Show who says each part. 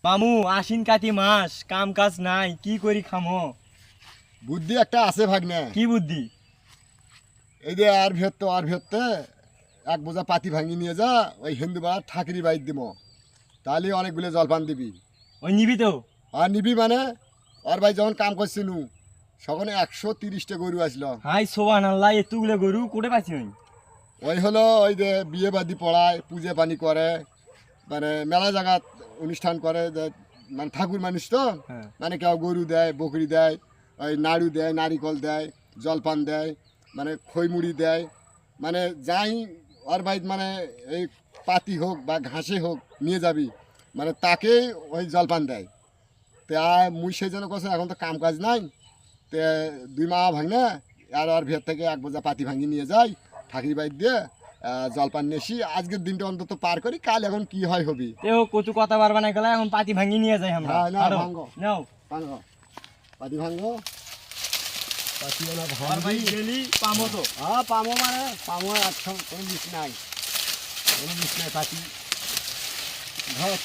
Speaker 1: মামু আশ্বিন কাতি মাস কাম কাজ নাই, কি করি খামো?
Speaker 2: বুদ্ধি একটা আছে ভাগ্নে।
Speaker 1: কি বুদ্ধি?
Speaker 2: এই যে আর ভেততে এক বোঝা পাতি ভাঙি নিয়ে যা, ওই হিন্দু বা ঠাকুরি বাইর দিব, তাহলে অনেকগুলো জলপান দিবি।
Speaker 1: ওই নিবি তো?
Speaker 2: আর নিবি মানে আর ভাই যখন কাম করছিল সখন 130টা গরু আসলো।
Speaker 1: হাই সোবান আল্লাহ, এতগুলো গরু কোটে পাইছি আমি।
Speaker 2: ওই হলো ওই যে বিয়ে বাদি পড়ায়, পুজো পানি করে, মানে মেলা জায়গা অনুষ্ঠান করে, যে মানে ঠাকুর মানুষ তো,
Speaker 1: হ্যাঁ।
Speaker 2: মানে কেউ গরু দেয়, বকরি দেয়, ওই নাড়ু দেয়, নারিকল দেয়, জলপান দেয়, মানে খইমুড়ি দেয়, মানে যাই ওর ভাই মানে এই পাতি হোক বা ঘাসে হোক নিয়ে যাবি, মানে তাকেই ওই জলপান দেয়। তা মুই সেই জন্য করছে এখন তো কাম কাজ নাই, তে 2 মা ভাঙনে আর ভেত থেকে এক বোঝা পাতি ভাঙি নিয়ে যাই, ঠাকুরি বাইর দিয়ে জলপান নেছি। আজকের দিনটা অন্তত পার করি, কাল এখন কি হয় হবি।
Speaker 1: তেও কত কথা বারবার না গেল, এখন পাতি ভাঙি নিয়ে যাই আমরা।
Speaker 2: হ্যাঁ, নাও,
Speaker 1: আরো,
Speaker 2: ভাঙো।
Speaker 1: নাও।
Speaker 2: ভাঙো পাতি ভাঙো, পাতি ওনা
Speaker 1: আর ভাই
Speaker 2: ভাঙবি।
Speaker 1: গেলি পামো তো?
Speaker 2: হ্যাঁ পামো, মানে পামো, একদম কোনো মিস নাই, কোনো মিস নাই পাতি ধর।